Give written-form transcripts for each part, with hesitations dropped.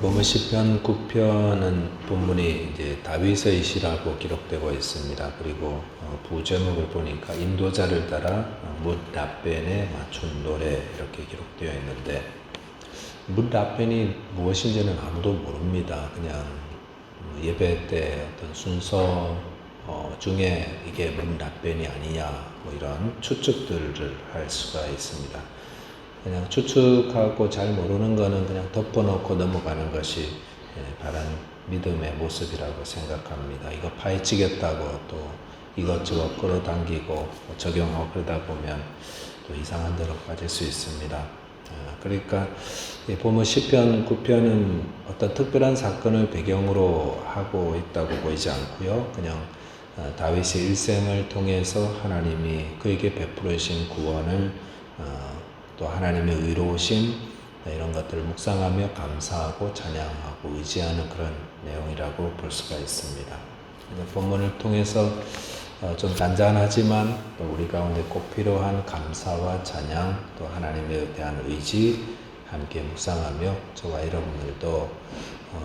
본문 시편 9편은 본문이 이제 다윗의 시라고 기록되고 있습니다. 그리고 부제목을 보니까 인도자를 따라 뭇 라벤에 맞춘 노래 이렇게 기록되어 있는데, 뭇 라벤이 무엇인지는 아무도 모릅니다. 그냥 예배 때 어떤 순서 중에 이게 뭇 라벤이 아니냐 뭐 이런 추측들을 할 수가 있습니다. 그냥 추측하고 잘 모르는 거는 그냥 덮어놓고 넘어가는 것이 바른 믿음의 모습이라고 생각합니다. 이거 파헤치겠다고 또 이것저것 끌어당기고 적용하고 그러다 보면 또 이상한 데로 빠질 수 있습니다. 그러니까 보면 시편 9편은 어떤 특별한 사건을 배경으로 하고 있다고 보이지 않고요. 그냥 다윗의 일생을 통해서 하나님이 그에게 베풀으신 구원을 또 하나님의 의로우심 이런 것들을 묵상하며 감사하고 찬양하고 의지하는 그런 내용이라고 볼 수가 있습니다. 본문을 통해서 좀 단단하지만 또 우리 가운데 꼭 필요한 감사와 찬양 또 하나님에 대한 의지 함께 묵상하며 저와 여러분들도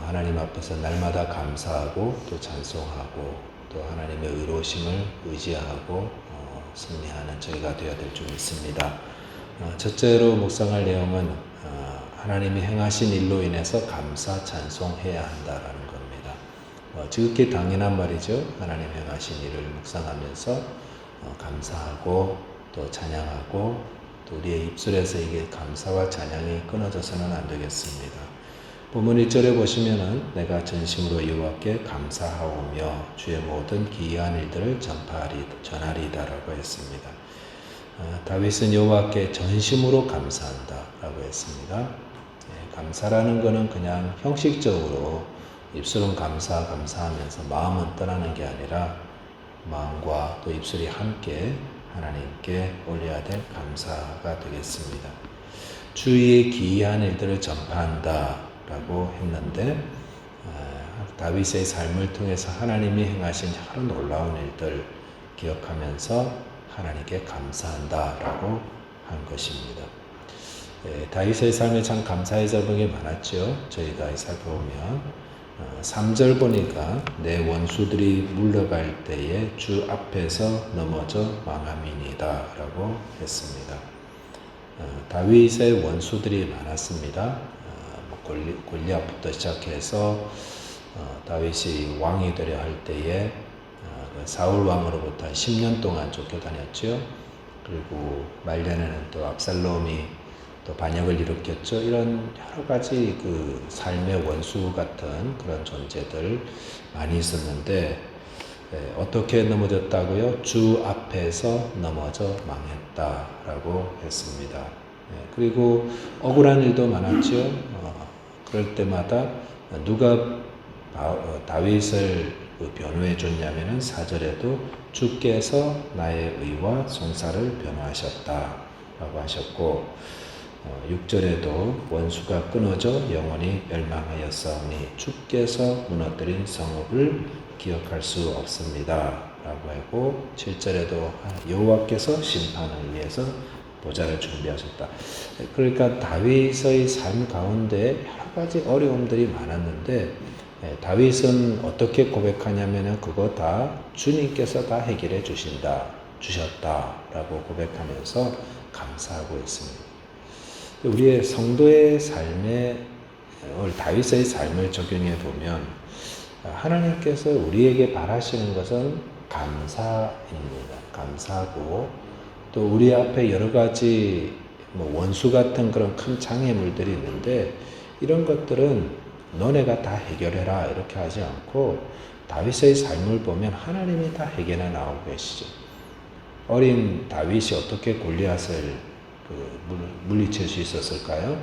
하나님 앞에서 날마다 감사하고 또 찬송하고 또 하나님의 의로우심을 의지하고 승리하는 저희가 되어야 될 줄 믿습니다. 첫째로 묵상할 내용은 하나님이 행하신 일로 인해서 감사 찬송해야 한다라는 겁니다. 지극히 당연한 말이죠. 하나님 행하신 일을 묵상하면서 감사하고 또 찬양하고 또 우리의 입술에서 이게 감사와 찬양이 끊어져서는 안 되겠습니다. 본문 1절에 보시면은 내가 전심으로 여호와께 감사하오며 주의 모든 기이한 일들을 전하리다라고 했습니다. 다윗은 여호와께 전심으로 감사한다 라고 했습니다. 감사라는 것은 그냥 형식적으로 입술은 감사하면서 마음은 떠나는 게 아니라 마음과 또 입술이 함께 하나님께 올려야 될 감사가 되겠습니다. 주의 기이한 일들을 전파한다 라고 했는데, 다윗의 삶을 통해서 하나님이 행하신 여러 놀라운 일들 기억하면서 하나님께 감사한다라고 한 것입니다. 다윗의 삶에 참 감사의 제목이 많았죠. 저희가 살펴보면 3절 보니까 내 원수들이 물러갈 때에 주 앞에서 넘어져 망함이니이다 라고 했습니다. 다윗의 원수들이 많았습니다. 골리앗부터 시작해서 다윗이 왕이 되려 할 때에 사울 왕으로부터 10년 동안 쫓겨다녔죠. 그리고 말년에는 또 압살롬이 또 반역을 일으켰죠. 이런 여러 가지 그 삶의 원수 같은 그런 존재들 많이 있었는데, 어떻게 넘어졌다고요? 주 앞에서 넘어져 망했다라고 했습니다. 그리고 억울한 일도 많았죠. 그럴 때마다 누가 다윗을 변호해 줬냐면은 4절에도 주께서 나의 의와 송사를 변호하셨다라고 하셨고, 6절에도 원수가 끊어져 영원히 멸망하였사오니 주께서 무너뜨린 성읍을 기억할 수 없습니다 라고 하고, 7절에도 여호와께서 심판을 위해서 보좌를 준비하셨다. 그러니까 다윗의 삶 가운데 여러 가지 어려움들이 많았는데, 다윗은 어떻게 고백하냐면 그거 다 주님께서 다 해결해 주셨다라고 고백하면서 감사하고 있습니다. 우리의 성도의 삶에 다윗의 삶을 적용해 보면 하나님께서 우리에게 바라시는 것은 감사입니다. 감사하고 또 우리 앞에 여러 가지 원수 같은 그런 큰 장애물들이 있는데, 이런 것들은 너네가 다 해결해라 이렇게 하지 않고 다윗의 삶을 보면 하나님이 다 해결해 나오고 계시죠. 어린 다윗이 어떻게 골리앗을 물리칠 수 있었을까요?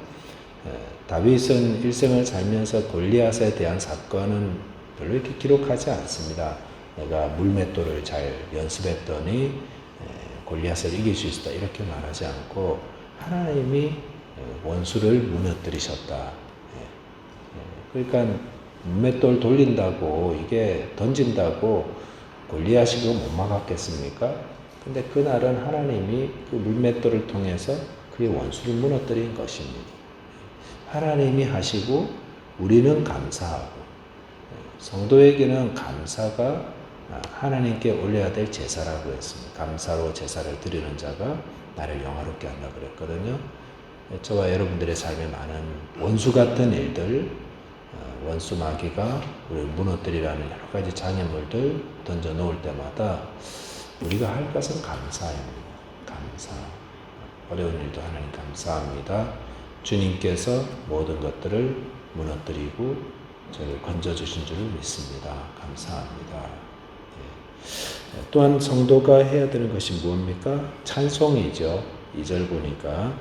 다윗은 일생을 살면서 골리앗에 대한 사건은 별로 이렇게 기록하지 않습니다. 내가 물맷돌을 잘 연습했더니 골리앗을 이길 수 있었다 이렇게 말하지 않고 하나님이 원수를 무너뜨리셨다. 그러니까 물맷돌 돌린다고 이게 던진다고 골리앗이 그거 못 막았겠습니까? 근데 그날은 하나님이 그 물맷돌을 통해서 그의 원수를 무너뜨린 것입니다. 하나님이 하시고 우리는 감사하고 성도에게는 감사가 하나님께 올려야 될 제사라고 했습니다. 감사로 제사를 드리는 자가 나를 영화롭게 한다 그랬거든요. 저와 여러분들의 삶에 많은 원수 같은 일들, 원수 마귀가 우리를 무너뜨리라는 여러 가지 장애물들 던져 놓을 때마다 우리가 할 것은 감사입니다. 감사. 어려운 일도 하나님 감사합니다. 주님께서 모든 것들을 무너뜨리고 저를 건져주신 줄을 믿습니다. 감사합니다. 또한 성도가 해야 되는 것이 무엇입니까? 찬송이죠. 2절 보니까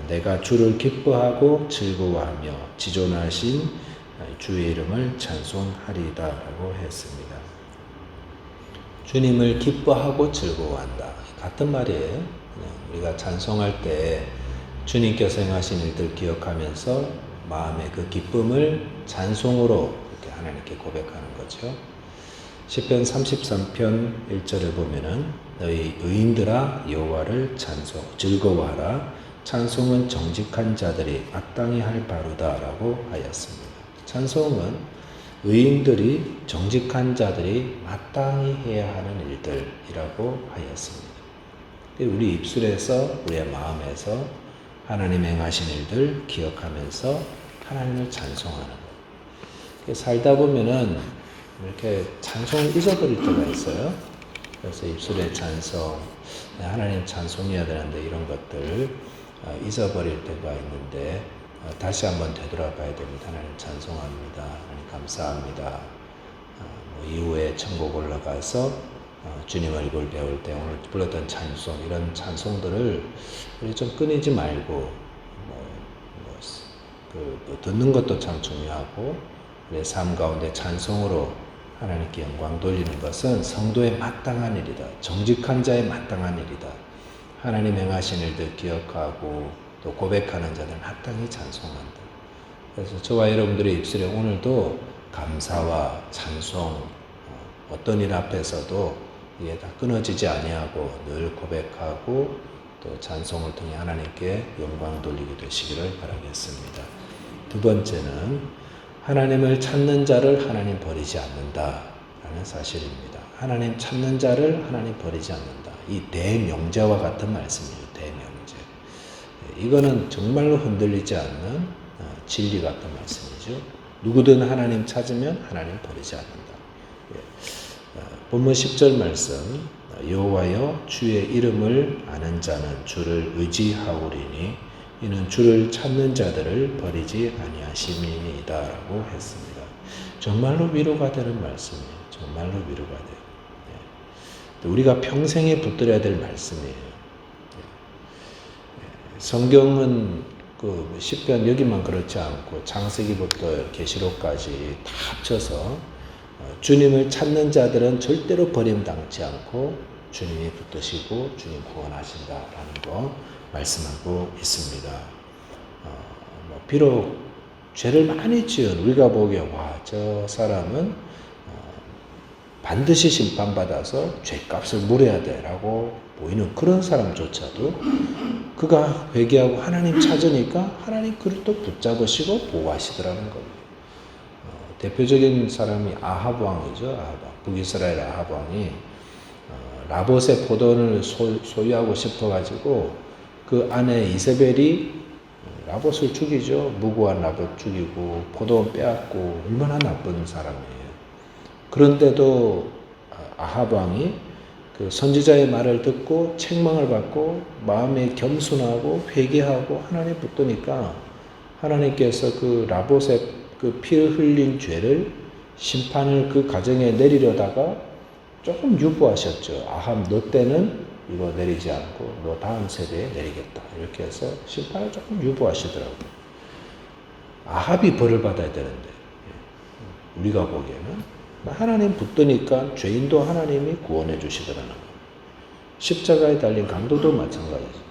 내가 주를 기뻐하고 즐거워하며 지존하신 주의 이름을 찬송하리다 라고 했습니다. 주님을 기뻐하고 즐거워한다. 같은 말이에요. 우리가 찬송할 때 주님께서 행하신 일들 기억하면서 마음의 그 기쁨을 찬송으로 이렇게 하나님께 고백하는 거죠. 시편 33편 1절을 보면은 너희 의인들아 여호와를 즐거워하라. 찬송은 정직한 자들이 마땅히 할 바로다라고 하였습니다. 찬송은 의인들이 정직한 자들이 마땅히 해야 하는 일들이라고 하였습니다. 우리 입술에서 우리의 마음에서 하나님 행하신 일들 기억하면서 하나님을 찬송하는 것. 살다 보면은 이렇게 찬송을 잊어버릴 때가 있어요. 그래서 입술의 찬송, 하나님 찬송해야 되는데 이런 것들 잊어버릴 때가 있는데 다시 한번 되돌아봐야 됩니다. 하나님 찬송합니다. 하나님 감사합니다. 이후에 천국 올라가서 주님의 입을 배울 때 오늘 불렀던 찬송, 이런 찬송들을 우리 좀 끊이지 말고 듣는 것도 참 중요하고 내 삶 가운데 찬송으로 하나님께 영광 돌리는 것은 성도의 마땅한 일이다. 정직한 자의 마땅한 일이다. 하나님 행하신 일들 기억하고 또 고백하는 자들 마땅히 찬송한다. 그래서 저와 여러분들의 입술에 오늘도 감사와 찬송, 어떤 일 앞에서도 이게 다 끊어지지 아니하고 늘 고백하고 또 찬송을 통해 하나님께 영광 돌리게 되시기를 바라겠습니다. 두 번째는 하나님을 찾는 자를 하나님 버리지 않는다라는 사실입니다. 하나님 찾는 자를 하나님 버리지 않는다. 이 대명제와 같은 말씀이에요. 대명제. 이거는 정말로 흔들리지 않는 진리 같은 말씀이죠. 누구든 하나님 찾으면 하나님 버리지 않는다. 본문 10절 말씀 여호와여 주의 이름을 아는 자는 주를 의지하오리니 이는 주를 찾는 자들을 버리지 아니하심이니이다 라고 했습니다. 정말로 위로가 되는 말씀이에요. 정말로 위로가 돼요. 우리가 평생에 붙들어야 될 말씀이에요. 성경은 그 시편 여기만 그렇지 않고 창세기부터 계시록까지 다 합쳐서 주님을 찾는 자들은 절대로 버림당치 않고 주님이 붙드시고 주님 구원하신다라는 거 말씀하고 있습니다. 비록 죄를 많이 지은 우리가 보기에 저 사람은 반드시 심판받아서 죄값을 물어야 돼라고 보이는 그런 사람조차도 그가 회개하고 하나님 찾으니까 하나님 그를 또 붙잡으시고 보호하시더라는 겁니다. 대표적인 사람이 아합 왕이죠. 아합. 북이스라엘 아합 왕이 라봇의 포도원을 소유하고 싶어가지고 그 아내 이세벨이 라봇을 죽이죠. 무고한 라봇 죽이고 포도원 빼앗고 얼마나 나쁜 사람이에요. 그런데도 아합 왕이 그 선지자의 말을 듣고 책망을 받고 마음에 겸손하고 회개하고 하나님 붙드니까 하나님께서 그 라봇의 그 피 흘린 죄를 심판을 그 가정에 내리려다가 조금 유보하셨죠. 아합 너 때는 이거 내리지 않고 너 다음 세대에 내리겠다. 이렇게 해서 심판을 조금 유보하시더라고요. 아합이 벌을 받아야 되는데 우리가 보기에는 하나님 붙드니까 죄인도 하나님이 구원해 주시더라는 거예요. 십자가에 달린 강도도 마찬가지죠.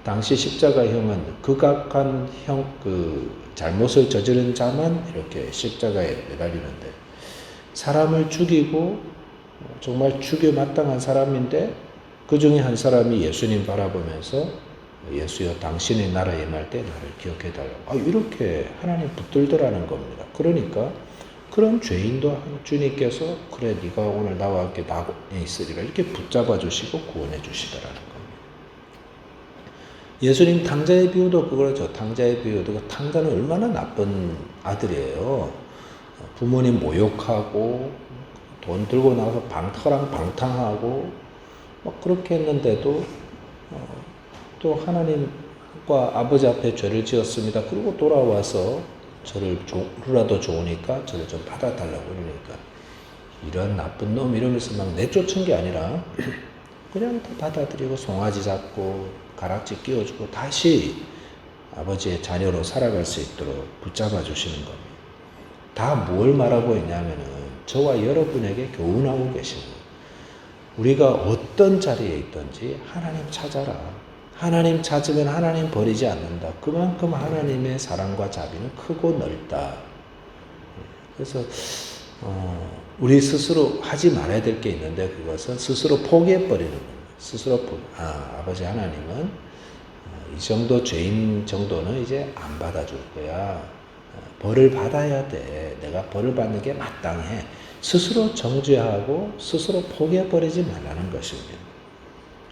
당시 십자가형은 극악한 잘못을 저지른 자만 이렇게 십자가에 매달리는데 사람을 죽이고 정말 죽여 마땅한 사람인데 그 중에 한 사람이 예수님 바라보면서 예수여 당신의 나라에 임할 때 나를 기억해달라고. 이렇게 하나님 붙들더라는 겁니다. 그러니까 그런 죄인도 주님께서 그래 네가 오늘 나와 함께 낙원에 있으리라 이렇게 붙잡아 주시고 구원해 주시더라는 겁니다. 예수님 탕자의 비유도 그거죠. 탕자의 비유도 탕자는 얼마나 나쁜 아들이에요. 부모님 모욕하고 돈 들고 나가서 방탕하고 막 그렇게 했는데도 또 하나님과 아버지 앞에 죄를 지었습니다. 그리고 돌아와서 저를 하루라도 좋으니까 저를 좀 받아달라고 그러니까 이런 나쁜 놈 이러면서 막 내쫓은 게 아니라 그냥 다 받아들이고 송아지 잡고 가락지 끼워주고 다시 아버지의 자녀로 살아갈 수 있도록 붙잡아 주시는 겁니다. 다 뭘 말하고 있냐면은 저와 여러분에게 교훈하고 계시는 거예요. 우리가 어떤 자리에 있든지 하나님 찾아라. 하나님 찾으면 하나님 버리지 않는다. 그만큼 하나님의 사랑과 자비는 크고 넓다. 그래서 우리 스스로 하지 말아야 될 게 있는데 그것은 스스로 포기해버리는 겁니다. 스스로 아버지 하나님은 이 정도 죄인 정도는 이제 안 받아줄 거야. 벌을 받아야 돼. 내가 벌을 받는 게 마땅해. 스스로 정죄하고 스스로 포기해버리지 말라는 것입니다.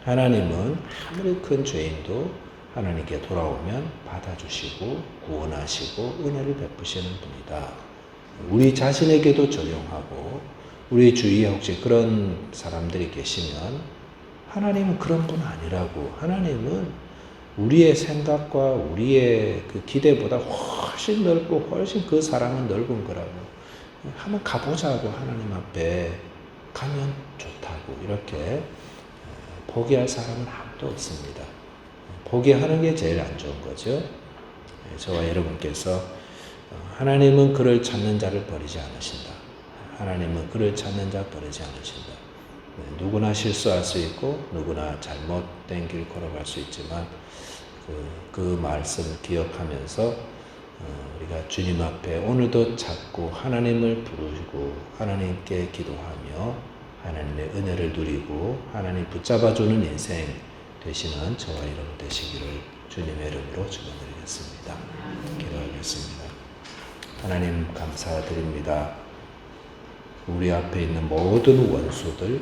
하나님은 아무리 큰 죄인도 하나님께 돌아오면 받아주시고 구원하시고 은혜를 베푸시는 분이다. 우리 자신에게도 적용하고 우리 주위에 혹시 그런 사람들이 계시면 하나님은 그런 분 아니라고. 하나님은 우리의 생각과 우리의 그 기대보다 훨씬 넓고 훨씬 그 사랑은 넓은 거라고. 한번 가보자고 하나님 앞에 가면 좋다고 이렇게 포기할 사람은 아무도 없습니다. 포기하는 게 제일 안 좋은 거죠. 저와 여러분께서 하나님은 그를 찾는 자를 버리지 않으신다. 하나님은 그를 찾는 자 버리지 않으신다. 누구나 실수할 수 있고 누구나 잘못된 길 걸어갈 수 있지만 그 말씀을 기억하면서 우리가 주님 앞에 오늘도 찾고 하나님을 부르고 하나님께 기도하며 하나님의 은혜를 누리고 하나님 붙잡아주는 인생 되시는 저와 여러분 되시기를 주님의 이름으로 축원드리겠습니다. 기도하겠습니다. 하나님 감사드립니다. 우리 앞에 있는 모든 원수들,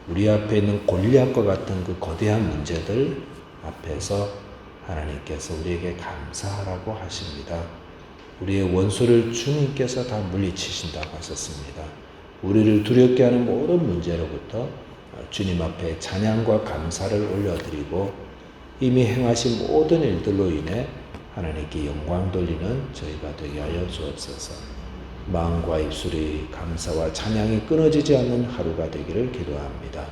우리 앞에 있는 골리앗과 같은 그 거대한 문제들 앞에서 하나님께서 우리에게 감사하라고 하십니다. 우리의 원수를 주님께서 다 물리치신다고 하셨습니다. 우리를 두렵게 하는 모든 문제로부터 주님 앞에 찬양과 감사를 올려드리고 이미 행하신 모든 일들로 인해 하나님께 영광 돌리는 저희가 되게 하여 주옵소서. 마음과 입술이 감사와 찬양이 끊어지지 않는 하루가 되기를 기도합니다.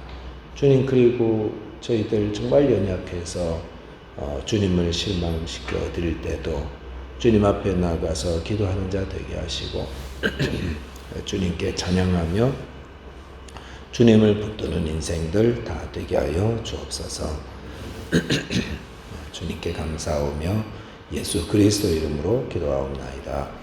주님, 그리고 저희들 정말 연약해서 주님을 실망시켜 드릴 때도 주님 앞에 나가서 기도하는 자 되게 하시고 주님께 찬양하며 주님을 붙드는 인생들 다 되게 하여 주옵소서. 주님께 감사하며 예수 그리스도 이름으로 기도하옵나이다.